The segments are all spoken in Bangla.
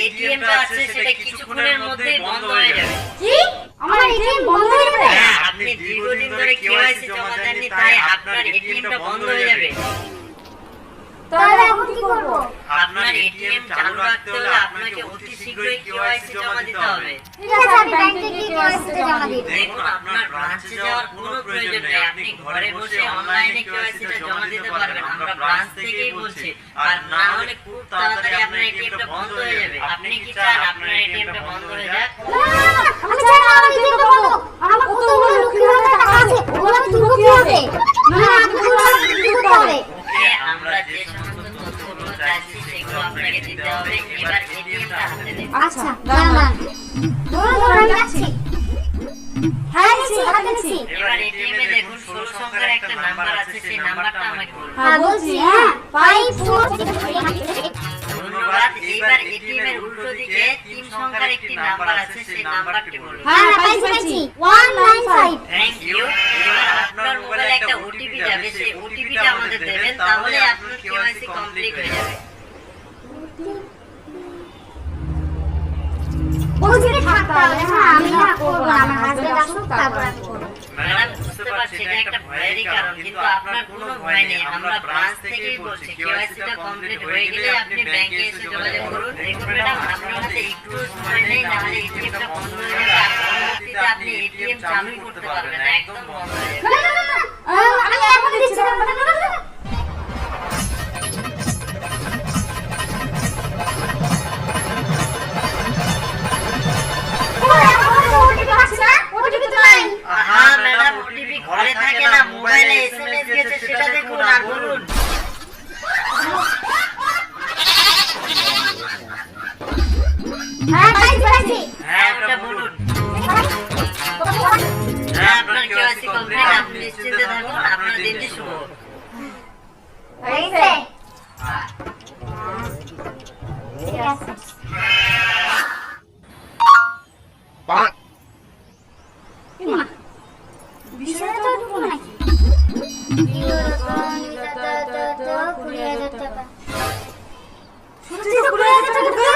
এটিএমটা আছে সেটা কিছুক্ষণের মধ্যেই বন্ধ হয়ে যাবে। কি? আমার এটিএম বন্ধ হয়ে যাবে? হ্যাঁ, আপনি দীর্ঘদিন ধরে কেওয়াইসি জমা দেননি, তাই আপনার এটিএমটা বন্ধ হয়ে যাবে। তাহলে এখন কি করব? আপনার এটিএম চালু রাখতে হলে আপনাকে অতি শীঘ্রই কেওয়াইসি জমা দিতে হবে। ঠিক আছে, আমি ব্যাংকে গিয়ে কেওয়াইসি জমা দিই। দেখুন, আপনার ব্রাঞ্চে যাওয়ার কোনো প্রয়োজন নেই, আপনি ঘরে বসে অনলাইনে কেওয়াইসিটা জমা দিতে পারবেন। আমরা ব্রাঞ্চ থেকেই বলছি। আর না হলে খুব তাড়াতাড়ি আপনার এটিএমটা বন্ধ হয়ে যাবে। আপনি কি চান আপনার এটিএমটা বন্ধ হয়ে যাক? না, আমি চাই না আমার এটিএমটা বন্ধ। আমার কতগুলো লক্ষ্মী ভান্ডার টাকা আছে, ওগুলো তুলবো কিভাবে? না, আপনি বলুন আমাকে কি করতে হবে? ওকে, আমরা যে সমস্ত তথ্যগুলো চাইছি সেগুলো আপনাকে দিতে হবে। এবার এটিএমটা হাতে দিন। আচ্ছা, দাঁড়ান। ধরুন আমি যাচ্ছি। হ্যাঁ, নিচ্ছি, হাতে নিচ্ছি। এবার এটিএমে দেখুন 16 সংখ্যার একটা নাম্বার আছে, সেই নাম্বারটা আমাকে বলুন। হ্যাঁ, বলছি, হ্যাঁ। 5 4 ধন্যবাদ। এইবার এটিএমের উল্টো দিকে 3 সংখ্যার একটি নাম্বার আছে, সেই নাম্বারটি বলুন। হ্যাঁ, পাইছি। 195। Thank you. এবার আপনার মোবাইলে একটা ওটিপি যাবে, সেই ওটিপিটা আমাদের দেবেন, তাহলে আপনার কেওয়াইসি কমপ্লিট হয়ে যাবে। বলছি থাকতে হবে। হ্যাঁ, আমি না করব না, আমার হাজবেন্ড আসুক তারপর আমি করব। ম্যাডাম, বুঝতে পারছি এটা একটা ভয়েরই কারণ, কিন্তু আপনার কোনো ভয় নেই। আমরা ব্রাঞ্চ থেকেই বলছি, কেওয়াইসিটা কমপ্লিট হয়ে গেলে আপনি ব্যাংকে এসে যোগাযোগ করুন। দেখুন ম্যাডাম, আপনার হাতে একটু সময় নেই, নাহলে এটিএমটা বন্ধ হয়ে যাবে। আর পরবর্তীতে আপনি এটিএম চালুই করতে পারবেন না, একদম বন্ধ হয়ে যাবে। আমি এখন দিচ্ছি না। হ্যাঁ ম্যাডাম, ওটিপি ঘরে থাকে না, মোবাইলে এসএমএস গেছে, সেটা দেখুন আর বলুন। হ্যাঁ, পাইছি। হ্যাঁ, ওটা বলুন। হ্যাঁ, আপনার কেওয়াইসি কমপ্লিট, আপনি নিশ্চিন্তে থাকুন, আপনার দিনটি শুভ হোক। হয়েছে? ঠিক আছে। মা, বিষয়টা তো ঢুকলো নাকি? 20,000 টাকা। সত্যি তো 20,000 টাকা ঢুকলো?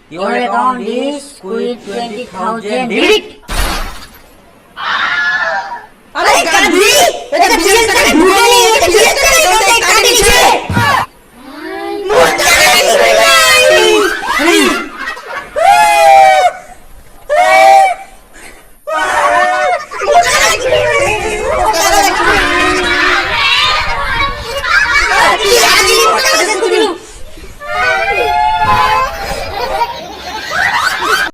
Your account is quit 20,000 debit.